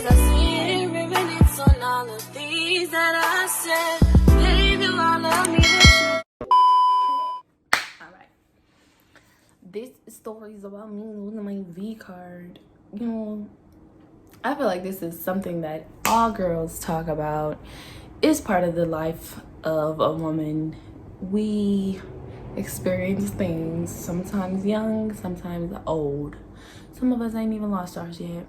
I see it reminisce on all the things that I said. Baby, all of me. Alright. This story is about me losing my V card. You know, I feel like this is something that all girls talk about. It's part of the life of a woman. We experience things, sometimes young, sometimes old. Some of us ain't even lost ours yet.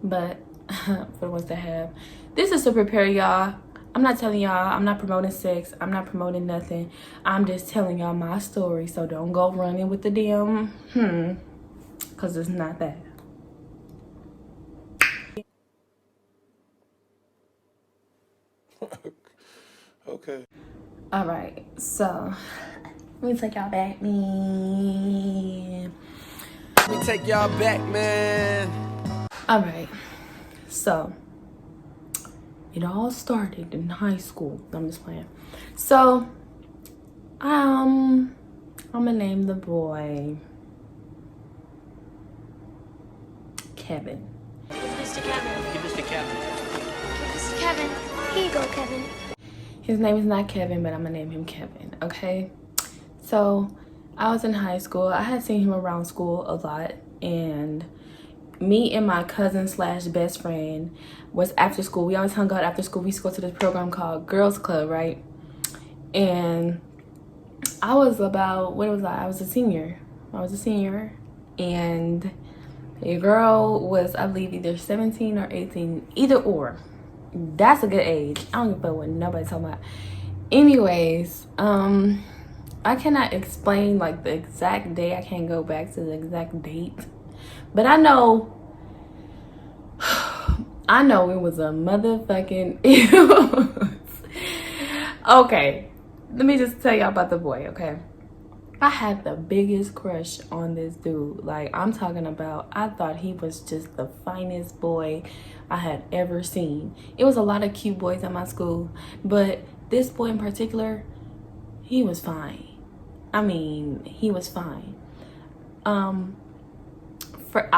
But for the ones that have, this is to prepare y'all. I'm not telling y'all, I'm not promoting sex, I'm not promoting nothing. I'm just telling y'all my story, so don't go running with the damn because it's not that. Okay. All right, so let me take y'all back, man. Let me take y'all back, man. All right, so it all started in high school. I'm just playing. So, I'm gonna name the boy Kevin. Mr. Kevin. Give us to Kevin. Mr. Kevin. Here you go, Kevin. His name is not Kevin, but I'm gonna name him Kevin, okay? So, I was in high school. I had seen him around school a lot, and me and my cousin slash best friend was after school. We always hung out after school. We used to go to this program called Girls Club, right? And I was about, what was I? I was a senior, and a girl was, I believe, either 17 or 18, either or. That's a good age. I don't give a fuck what nobody's talking about. Anyways, I cannot explain like the exact day. I can't go back to the exact date, but I know it was a motherfucking okay, let me just tell y'all about the boy, okay? I had the biggest crush on this dude. Like, I'm talking about, I thought he was just the finest boy I had ever seen. It was a lot of cute boys at my school, but this boy in particular, he was fine. I mean, he was fine. I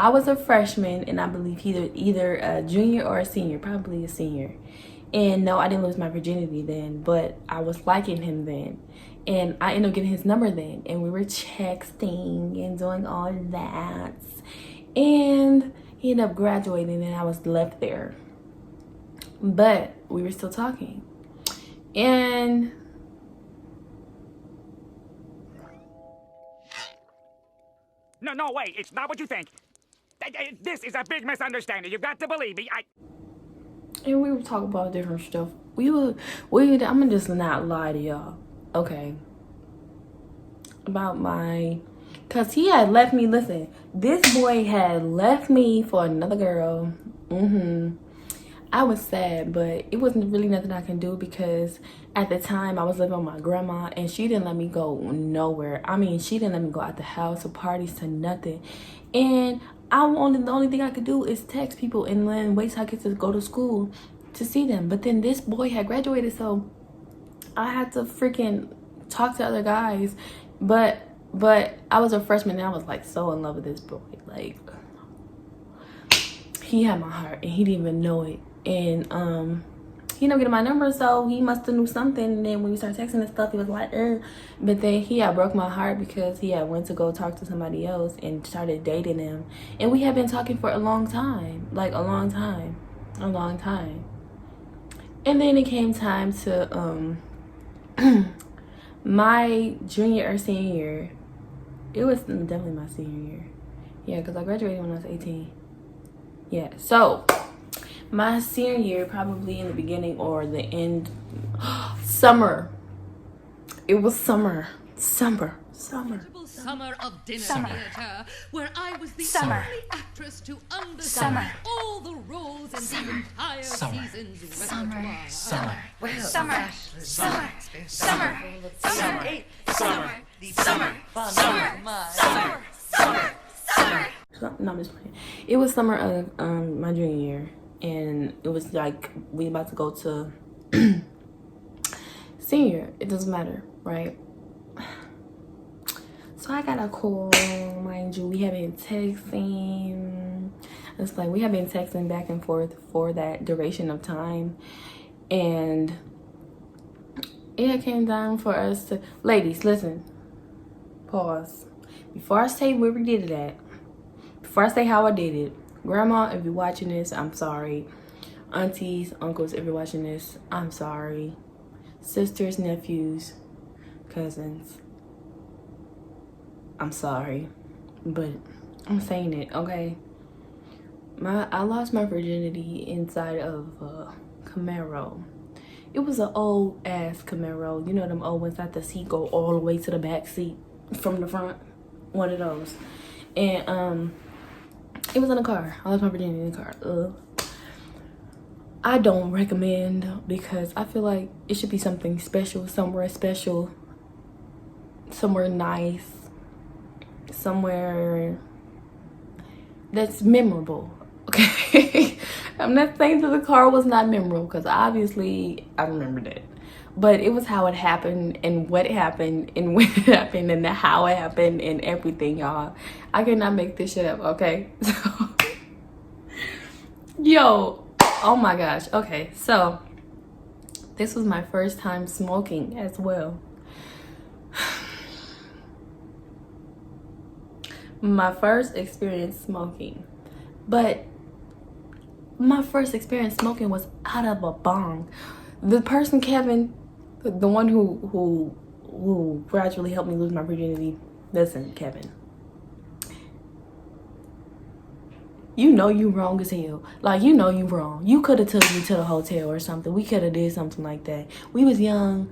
was a freshman, and I believe either a junior or a senior, probably a senior. And no, I didn't lose my virginity then, but I was liking him then. And I ended up getting his number then, and we were texting and doing all that. And he ended up graduating, and I was left there. But we were still talking. And No, wait. It's not what you think. This is a big misunderstanding. You've got to believe me. And we were talking about different stuff. I'm gonna just not lie to y'all, okay? About cause he had left me. Listen, this boy had left me for another girl. I was sad, but it wasn't really nothing I can do because at the time I was living with my grandma and she didn't let me go nowhere. I mean, she didn't let me go out the house or parties to nothing. And the only thing I could do is text people and then wait till I get to go to school to see them. But then this boy had graduated, so I had to freaking talk to other guys. But I was a freshman and I was like so in love with this boy. Like, he had my heart and he didn't even know it. And he ended up getting my number, so he must have knew something. And then when we started texting and stuff, he was like, But then he had broke my heart because he had went to go talk to somebody else and started dating him. And we had been talking for a long time. Like, a long time. And then it came time to my junior or senior year. It was definitely my senior year. Yeah, because I graduated when I was 18. Yeah, so my senior year, probably in the beginning or the end, summer. It was summer. Summer of dinner theater, where I was the only actress to understand all the roles in the entire season's repertoire. No, I'm just playing. It was summer of my junior year, and it was like we about to go to senior. It doesn't matter, right? So I got a call, mind you. We have been texting. It's like we have been texting back and forth for that duration of time, and it came down for us to, ladies, listen, pause. Before I say where we did it at, before I say how I did it, Grandma, if you're watching this, I'm sorry. Aunties, uncles, if you're watching this, I'm sorry. Sisters, nephews, cousins, I'm sorry, but I'm saying it, okay? I lost my virginity inside of a Camaro. It was an old ass Camaro. You know them old ones that the seat go all the way to the back seat from the front. One of those. And it was in a car. I lost my virginity in the car. I don't recommend, because I feel like it should be something special, somewhere nice, somewhere that's memorable. Okay. I'm not saying that the car was not memorable, because obviously I remembered it, but it was how it happened and what happened and when it happened and how it happened and everything, y'all. I cannot make this shit up, okay? So yo, oh my gosh. Okay, so this was my first time smoking as well. My first experience smoking, but my first experience smoking was out of a bong. The person, Kevin, the one who gradually helped me lose my virginity, listen, Kevin, you know you wrong as hell. Like, you know you wrong. You could have took me to the hotel or something. We could have did something like that. We was young,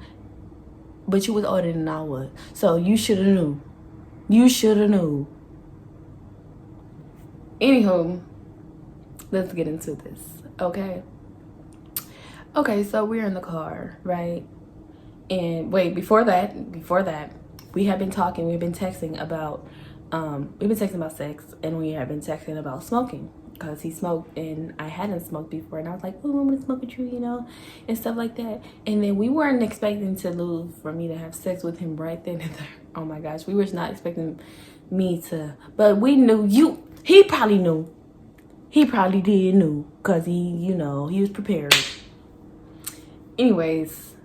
but you was older than I was, so you should have knew. You should have knew. Anywho, let's get into this, okay? Okay, so we're in the car, right? And wait, before that, we have been talking, we've been texting about, sex, and we have been texting about smoking, because he smoked and I hadn't smoked before, and I was like, oh, I want to smoke with you, you know, and stuff like that. And then we weren't expecting for me to have sex with him right then and there. Oh my gosh, we were not expecting me to, but we knew he probably knew. He probably did knew, because he, you know, he was prepared. Anyways,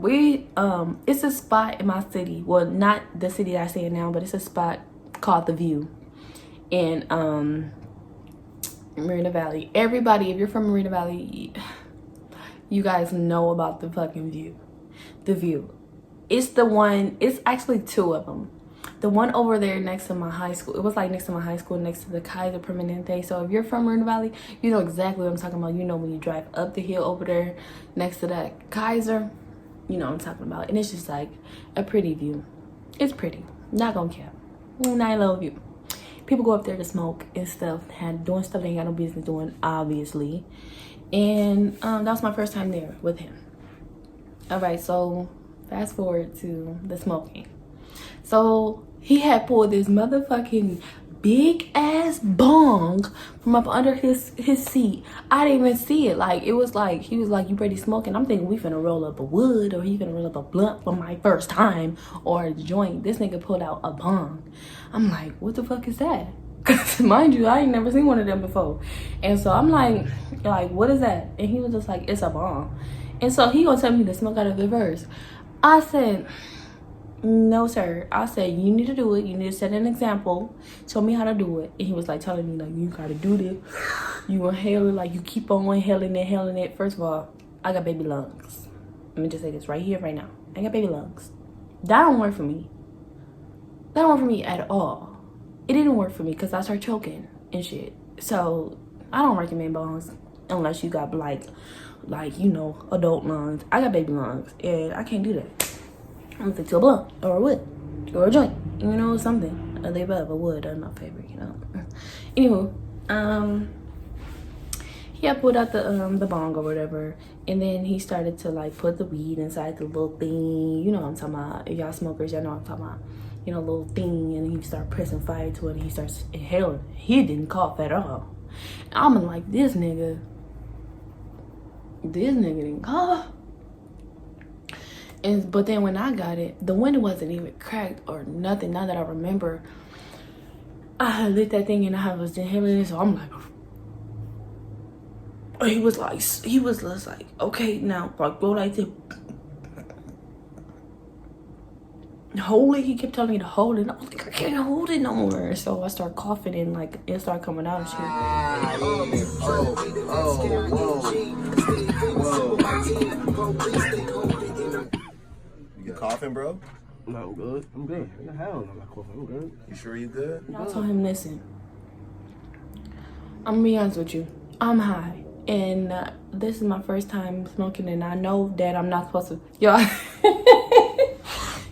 it's a spot in my city. Well, not the city that I stay in now, but it's a spot called The View in Marina Valley. Everybody, if you're from Marina Valley, you guys know about the fucking View. The View. It's the one, it's actually two of them. The one over there next to my high school, it was like next to my high school, next to the Kaiser Permanente. So if you're from Marina Valley, you know exactly what I'm talking about. You know when you drive up the hill over there next to that Kaiser, you know what I'm talking about. And it's just like a pretty view. It's pretty. Not gonna cap. Nice little view. People go up there to smoke and stuff, and doing stuff they ain't got no business doing, obviously. And that was my first time there with him. All right, so fast forward to the smoking. So he had pulled this motherfucking big ass bong from up under his seat. I didn't even see it. Like, it was like, he was like, you ready smoking? I'm thinking we finna roll up a wood, or he finna roll up a blunt for my first time, or a joint. This nigga pulled out a bong. I'm like, what the fuck is that? Cause mind you, I ain't never seen one of them before. And so I'm like, what is that? And he was just like, it's a bong. And so he gonna tell me to smoke out of the verse. I said, no sir. I said, you need to do it. You need to set an example. Show me how to do it. And he was like telling me, like, you gotta do this. You inhale it, like you keep on inhaling it. First of all, I got baby lungs. Let me just say this right here, right now. I got baby lungs. That don't work for me. That don't work for me at all. It didn't work for me because I start choking and shit. So I don't recommend bongs unless you got like you know, adult lungs. I got baby lungs and I can't do that. I'm gonna stick to a blunt or a wood or a joint, you know, something. They above a wood are my favorite, you know. Anywho, he had pulled out the bong or whatever, and then he started to like put the weed inside the little thing. You know what I'm talking about. If y'all smokers, y'all know what I'm talking about. You know, little thing, and he started pressing fire to it, and he starts inhaling. He didn't cough at all. I'm like, this nigga didn't cough. But then when I got it, the window wasn't even cracked or nothing. Now that I remember, I lit that thing and I was inhaling it, so I'm like, he was just like, okay, now like go like this. Hold it. He kept telling me to hold it. I was like, I can't hold it no more. So I started coughing and like it started coming out and shit. You coughing, bro? No, I'm good. I'm good. Hell no, I'm not coughing. I'm good. You sure you good? I told him, listen, I'm gonna be honest with you. I'm high. And this is my first time smoking and I know that I'm not supposed to. Y'all.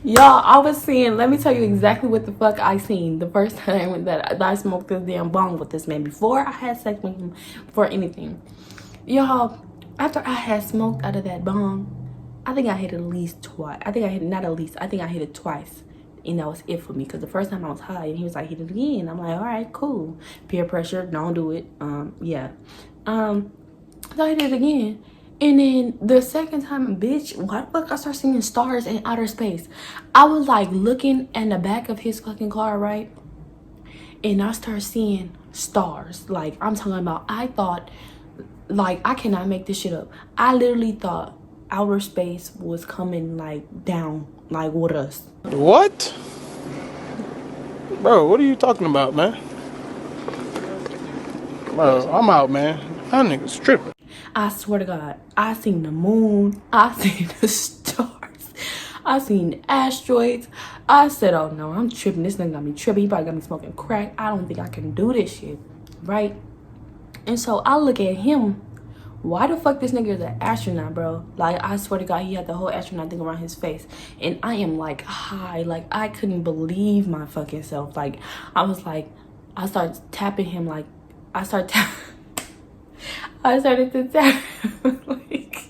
Y'all, I was seeing, let me tell you exactly what the fuck I seen the first time that I smoked this damn bong with this man before I had sex with him for anything. Y'all, after I had smoked out of that bong, I think I hit it at least twice. I think I hit it twice. And that was it for me. Because the first time I was high and he was like, hit it again. I'm like, all right, cool. Peer pressure, don't do it. Yeah. So I did it again. And then the second time, bitch, why the fuck I start seeing stars in outer space? I was like looking in the back of his fucking car, right? And I started seeing stars. Like, I'm talking about, I thought, like, I cannot make this shit up. I literally thought outer space was coming, like, down, like, with us. What? Bro, what are you talking about, man? Bro, I'm out, man. That nigga's tripping. I swear to God, I seen the moon, I seen the stars, I seen asteroids. I said, oh no, I'm tripping. This nigga got me tripping. He probably got me smoking crack. I don't think I can do this shit, right? And so I look at him. Why the fuck this nigga is an astronaut, bro? Like, I swear to God, he had the whole astronaut thing around his face. And I am like high. Like, I couldn't believe my fucking self. Like, I was like, I started tapping him. Like, I started to tap him, like,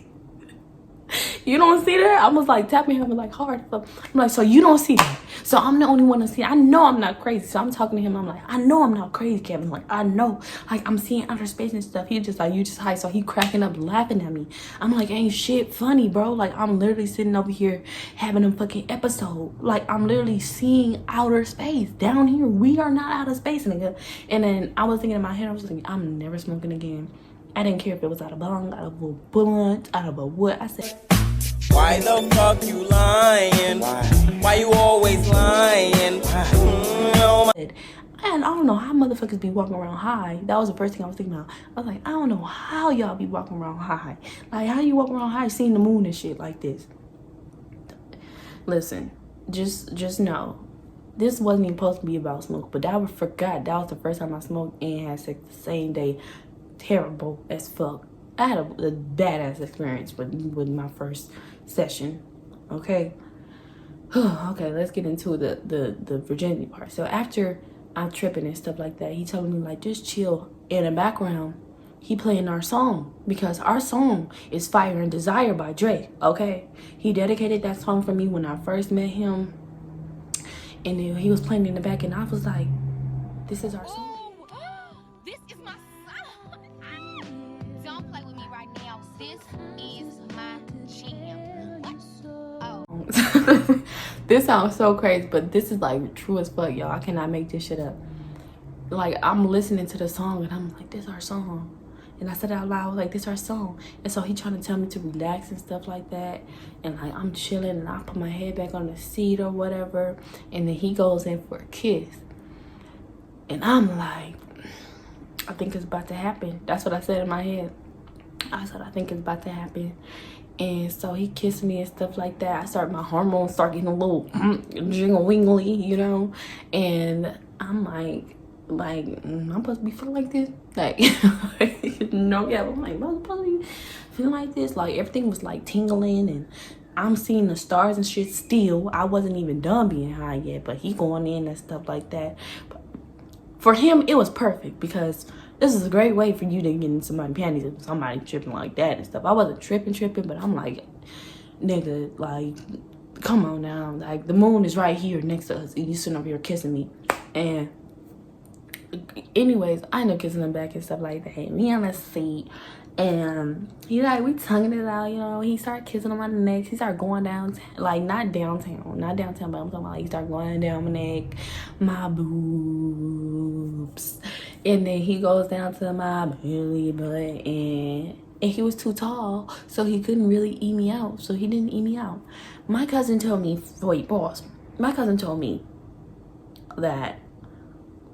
you don't see that? I was like tapping him like hard. So I'm like, so you don't see that? So I'm the only one to see it. I know I'm not crazy. So I'm talking to him. I'm like, I know I'm not crazy, Kevin. Like, I know. Like, I'm seeing outer space and stuff. He just like, you just high. So he cracking up, laughing at me. I'm like, ain't shit funny, bro. Like, I'm literally sitting over here having a fucking episode. Like, I'm literally seeing outer space. Down here, we are not outer space, nigga. And then I was thinking in my head, I was like, I'm never smoking again. I didn't care if it was out of bong, out of a blunt, out of a what. I said, why the fuck you lying? Why you always lying? and I don't know how motherfuckers be walking around high. That was the first thing I was thinking about. I was like, I don't know how y'all be walking around high. Like, how you walk around high seeing the moon and shit like this? Listen, just know, this wasn't even supposed to be about smoke, but I forgot that was the first time I smoked and had sex the same day. Terrible as fuck. I had a badass experience with my first session. Okay. Okay, let's get into the virginity part. So after I'm tripping and stuff like that, he telling me like, just chill. In the background, he playing our song because our song is Fire and Desire by Drake. Okay, he dedicated that song for me when I first met him, and then he was playing in the back, and I was like, this is our song. This is my song. Don't play with me right now. This is my jam. Oh. This sounds so crazy, but this is like true as fuck, y'all. I cannot make this shit up. Like, I'm listening to the song and I'm like, this is our song. And I said it out loud, like, this is our song. And so he trying to tell me to relax and stuff like that. And like, I'm chilling and I put my head back on the seat or whatever. And then he goes in for a kiss. And I'm like, I think it's about to happen. That's what I said in my head. I said, I think it's about to happen. And so he kissed me and stuff like that. My hormones start getting a little jingle-wingly, you know? And I'm like, I'm supposed to be feeling like this? Like, no, yeah, I'm like, I'm supposed to be feeling like this? Like, everything was like tingling and I'm seeing the stars and shit still. I wasn't even done being high yet, but he going in and stuff like that. But for him, it was perfect because this is a great way for you to get in somebody's panties if somebody tripping like that and stuff. I wasn't tripping, but I'm like, nigga, like, come on now. Like, the moon is right here next to us. And you sitting over here kissing me. And anyways, I ended up kissing him back and stuff like that. Me on the seat. And he like, we tonguing it out, you know. He started kissing on my neck. He started going downtown, like not downtown, but I'm talking about like he started going down my neck, my boobs. And then he goes down to my belly button, and he was too tall, so he couldn't really eat me out. So he didn't eat me out. My cousin told me, wait, pause. My cousin told me that,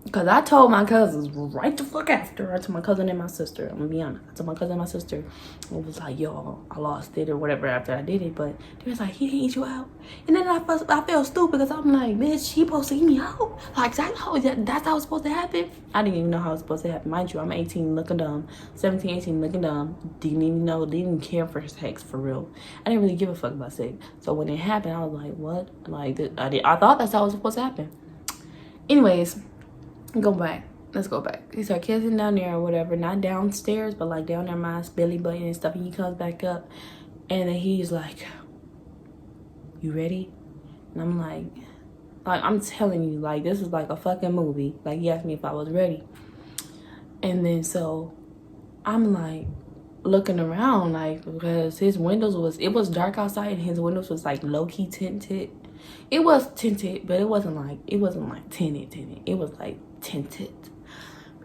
because I told my cousins right the fuck after. I told my cousin and my sister, I'm gonna be honest. I told my cousin and my sister, I was like, yo, I lost it or whatever after I did it. But they was like, he didn't eat you out. And then I felt stupid because I'm like, bitch, he supposed to eat me out? Like, that's how it's supposed to happen? I didn't even know how it's supposed to happen. Mind you, I'm 18 looking dumb, 17, 18 looking dumb. Didn't even care for sex for real. I didn't really give a fuck about sex. So when it happened, I was like, what? Like, I thought that's how it was supposed to happen. Anyways, let's go back. He started kissing down there or whatever, not downstairs, but like down there my belly button and stuff. And he comes back up, and then he's like, you ready? And I'm like I'm telling you, like, this is like a fucking movie. Like, he asked me if I was ready. And then so I'm like looking around, like, because his windows it was dark outside, and his windows was like low-key tinted. It was tinted, but it wasn't like tinted. It was like tinted,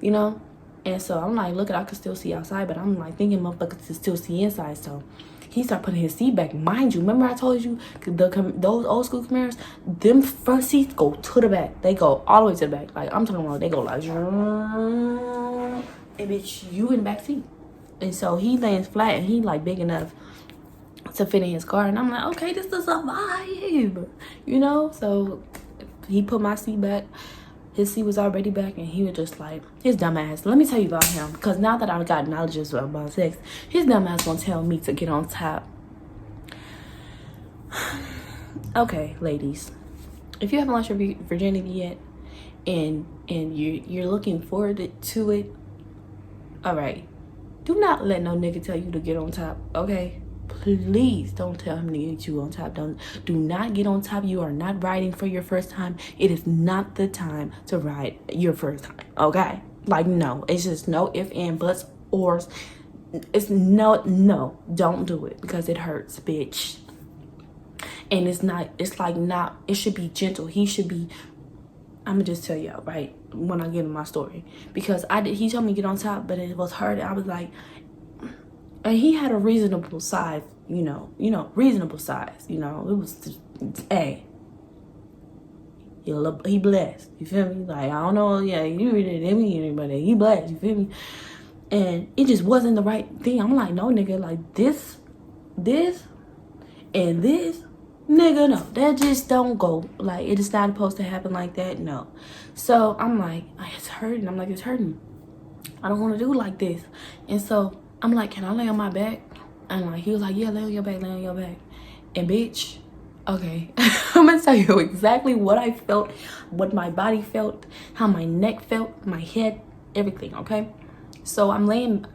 you know? And so I'm like, look, I could still see outside, but I'm like thinking motherfuckers could still see inside. So he started putting his seat back. Mind you, remember I told you those old school Camaros, them front seats go to the back. They go all the way to the back. Like, I'm talking about, they go like, and bitch, you in the back seat. And so he lands flat, and he like big enough to fit in his car. And I'm like, okay, this is a vibe, you know? So he put my seat back. His seat was already back, and he was just like, his dumb ass. Let me tell you about him, because now that I've got knowledge about sex, his dumb ass gonna tell me to get on top. Okay, ladies, if you haven't lost your virginity yet, and you're looking forward to it, all right, do not let no nigga tell you to get on top, okay? Please don't tell him to get you on top. Do not get on top. You are not riding for your first time. It is not the time to ride your first time, okay? Like, no, it's just no ifs, and buts, ors. It's no, don't do it, because it hurts, bitch. And it should be gentle. He should be, I'm gonna just tell y'all, right, when I get in my story, because he told me to get on top, but it was hard. I was like, and he had a reasonable size, reasonable size, it was, hey, he blessed, you feel me? Like, I don't know, yeah, you really didn't mean anybody, he blessed, you feel me? And it just wasn't the right thing. I'm like, no, nigga, like, this, and this, nigga, no, that just don't go. Like, it is not supposed to happen like that, no. So I'm like, it's hurting. I'm like, it's hurting. I don't want to do like this. And so I'm like, can I lay on my back? And like, he was like, yeah, lay on your back, lay on your back. And bitch, okay, I'm gonna tell you exactly what I felt, what my body felt, how my neck felt, my head, everything, okay? So I'm laying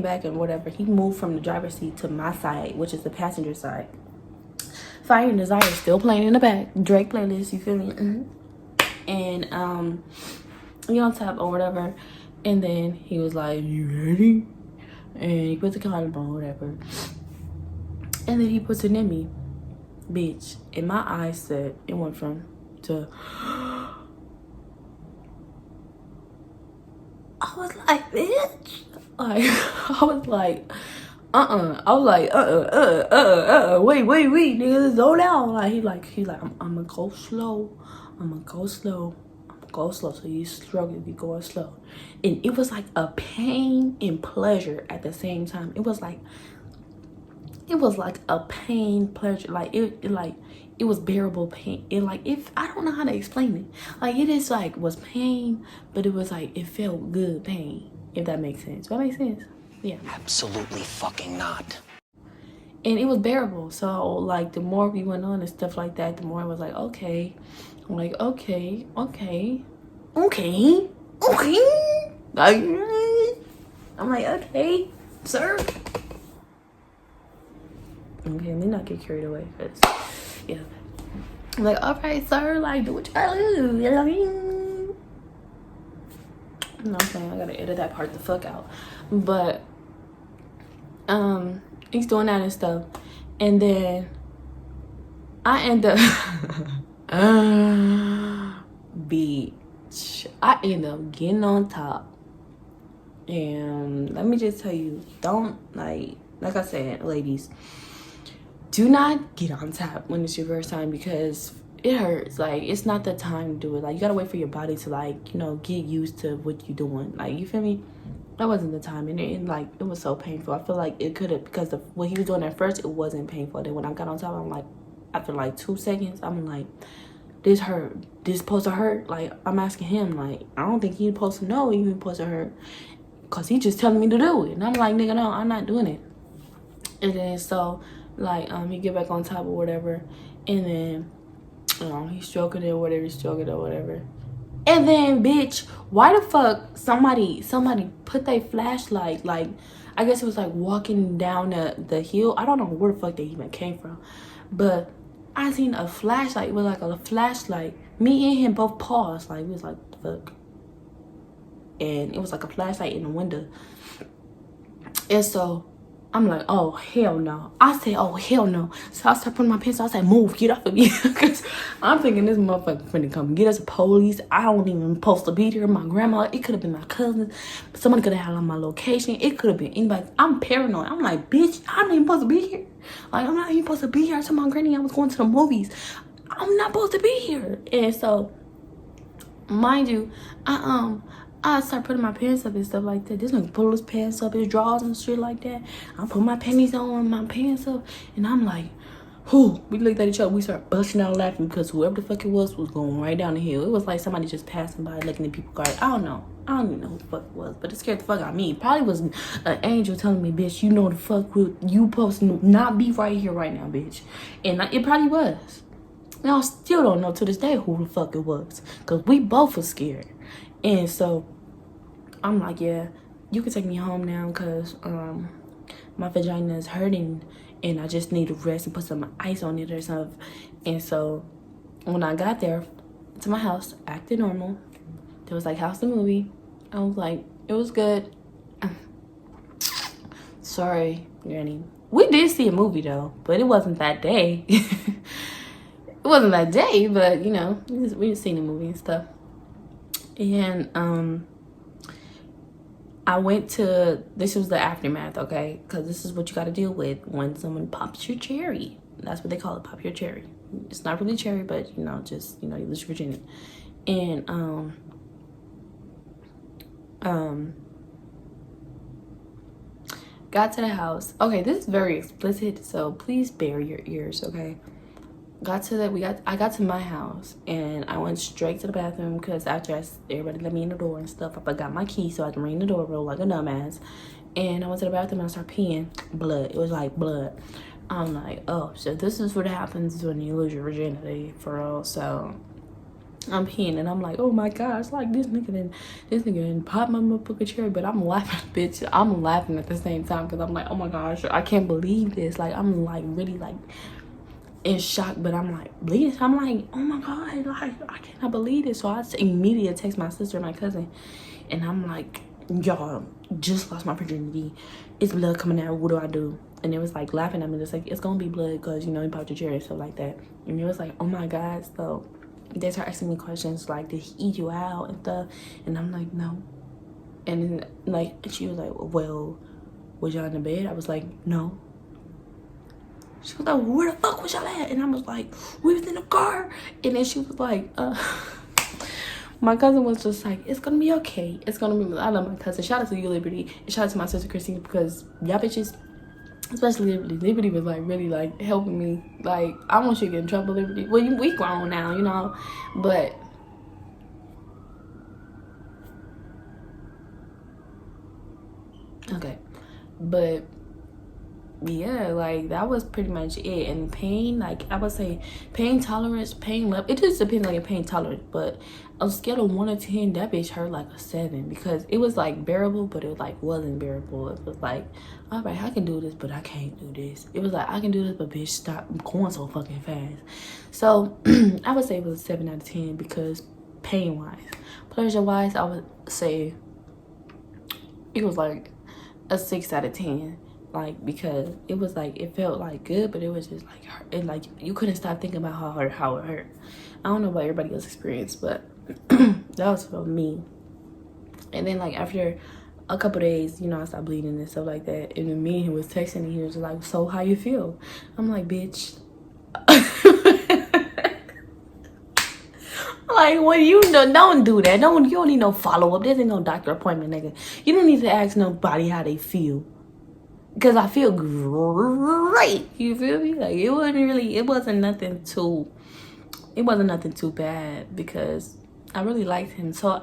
back and whatever. He moved from the driver's seat to my side, which is the passenger side. Fire and Desire still playing in the back. Drake playlist, you feel me? And we on top or whatever. And then he was like, you ready? And he put the condom on, whatever. And then he puts it in me. Bitch. And my eyes said, it went from to, I was like, bitch. Like, I was like, I was like, wait, nigga, slow down. Like, he like, I'm gonna go slow. So you struggle to be going slow. And it was like a pain and pleasure at the same time. It was like a pain, pleasure. Like, it was bearable pain. And like, I don't know how to explain it. Like, it is like, was pain, but it was like, it felt good pain. If that makes sense. Does that make sense? Yeah. Absolutely fucking not. And it was bearable. So like, the more we went on and stuff like that, the more I was like, okay. I'm like, okay. I'm like, okay, sir. Okay, let me not get carried away, because, yeah. I'm like, all right, sir, like, do what you gotta do, you know what I mean? You know what I'm saying? I gotta edit that part the fuck out. But, he's doing that and stuff. And then I end up, bitch, I end up getting on top And let me just tell you, don't, like I said, ladies, do not get on top when it's your first time, because it hurts. Like, it's not the time to do it. Like, you gotta wait for your body to, like, you know, get used to what you're doing. Like, you feel me? That wasn't the time. And like, it was so painful. I feel like it could have, because of what he was doing at first, it wasn't painful. Then when I got on top, I'm like, after like 2 seconds, I'm like, this hurt. This supposed to hurt? Like, I'm asking him, like, I don't think he's supposed to know he supposed to hurt, because he just telling me to do it. And I'm like, nigga, no, I'm not doing it. And then so, like, he get back on top or whatever. And then, he's stroking it or whatever, And then, bitch, why the fuck somebody put their flashlight, like, I guess it was like walking down the hill. I don't know where the fuck they even came from. But I seen a flashlight. It was like a flashlight. Me and him both paused. Like, we was like, fuck. And it was like a flashlight in the window. And so I'm like, oh, hell no. I said, oh, hell no. So I started putting my pants on. I said, move, get off of me. Because I'm thinking this motherfucker finna come get us the police. I don't even supposed to be here. My grandma, it could have been my cousin. Somebody could have had on my location. It could have been anybody. I'm paranoid. I'm like, bitch, I'm not even supposed to be here. Like, I'm not even supposed to be here. I told my granny I was going to the movies. I'm not supposed to be here. And so, mind you, I start putting my pants up and stuff like that. This nigga pull his pants up, his drawers and shit like that. I put my panties on, my pants up, and I'm like, whoo. We looked at each other, we started busting out laughing because whoever the fuck it was going right down the hill. It was like somebody just passing by looking at people guard. I don't know. I don't even know who the fuck it was, but it scared the fuck out of me. It probably was an angel telling me, bitch, you know the fuck you supposed to not be right here right now, bitch. And it probably was. Now, I still don't know to this day who the fuck it was, because we both were scared. And so I'm like, yeah, you can take me home now, because my vagina is hurting and I just need to rest and put some ice on it or something. And so when I got there to my house, acting normal, there was like, how's the movie? I was like, it was good. Sorry, Granny. We did see a movie though, but it wasn't that day. It wasn't that day, but you know, we seen a movie and stuff. And I went to, this was the aftermath, okay? Because this is what you got to deal with when someone pops your cherry. That's what they call it, pop your cherry. It's not really cherry, but you know, just, you know, you lose your virginity. And got to the house. Okay, this is very explicit, so please bear your ears, okay? I got to my house and I went straight to the bathroom, because after everybody let me in the door and stuff, I forgot my key, so I had to ring the doorbell like a dumbass. And I went to the bathroom and I started peeing blood. It was like blood. I'm like, oh, so this is what happens when you lose your virginity, for real. So I'm peeing and I'm like, oh my gosh, like this nigga didn't pop my motherfucking cherry. But I'm laughing, bitch. I'm laughing at the same time, because I'm like, oh my gosh, I can't believe this. Like, I'm like really like in shock, but I'm like bleeding. I'm like, oh my god, like I cannot believe this. So I immediately text my sister and my cousin, and I'm like, y'all, just lost my virginity. It's blood coming out. What do I do? And it was like laughing at me. It's like, it's gonna be blood, because you know you popped your cherry and stuff like that. And it was like, oh my god. So they start asking me questions like, did he eat you out and stuff? And I'm like, no. And then like she was like, well, was y'all in the bed? I was like, no. She was like, where the fuck was y'all at? And I was like, we was in the car. And then she was like, my cousin was just like, it's gonna be okay. It's gonna be, I love my cousin. Shout out to you, Liberty. And shout out to my sister, Christine, because y'all bitches, especially Liberty was like really like helping me. Like, I don't want you to get in trouble, Liberty. Well, we grown now, you know, but okay. But yeah, like that was pretty much it. And pain, like I would say pain tolerance, pain level, it just depends on your pain tolerance. But on a scale of 1 to 10, that bitch hurt like a 7, because it was like bearable, but it like wasn't bearable. It was like, all right, I can do this, but I can't do this. It was like, I can do this, but bitch, stop going so fucking fast. So I would say it was a 7 out of 10, because pain wise. Pleasure wise, I would say it was like a 6 out of 10. Like, because it was like, it felt like good, but it was just like, it like you couldn't stop thinking about how it hurt. I don't know about everybody else's experience, but that was for me. And then like after a couple days, you know, I stopped bleeding and stuff like that. And then me and him was texting and he was like, so how you feel? I'm like, bitch. Like, when you know, don't do that. You don't need no follow-up. There ain't no doctor appointment, nigga. You don't need to ask nobody how they feel. Because I feel great. You feel me? Like, it wasn't nothing too bad because I really liked him. So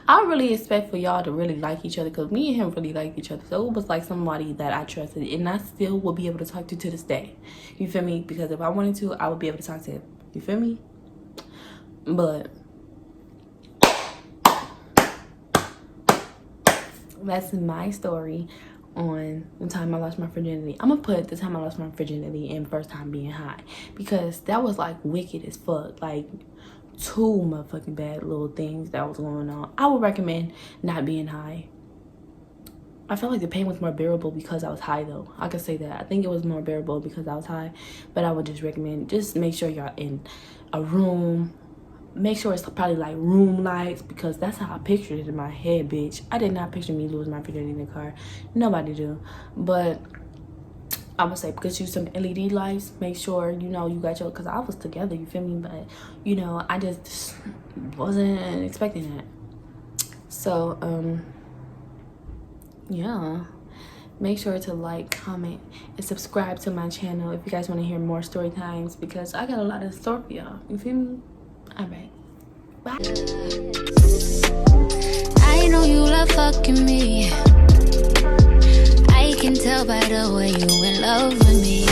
I really expect for y'all to really like each other because me and him really like each other. So it was like somebody that I trusted and I still will be able to talk to this day. You feel me? Because if I wanted to, I would be able to talk to him. You feel me? But that's my story on the time I lost my virginity. I'm gonna put the time I lost my virginity and first time being high because that was like wicked as fuck. Like, two motherfucking bad little things that was going on. I would recommend not being high. I felt like the pain was more bearable because I was high though. I could say that. I think it was more bearable because I was high, but I would just recommend, just make sure you're in a room. Make sure it's probably like room lights because that's how I pictured it in my head, bitch. I did not picture me losing my virginity in the car. Nobody do. But I would say get you some LED lights. Make sure, you know, you got your, because I was together, you feel me? But, you know, I just wasn't expecting that. So, yeah. Make sure to like, comment, and subscribe to my channel if you guys want to hear more story times because I got a lot of story for y'all. You feel me? Alright. Bye. I know you love fucking me. I can tell by the way you in love with me.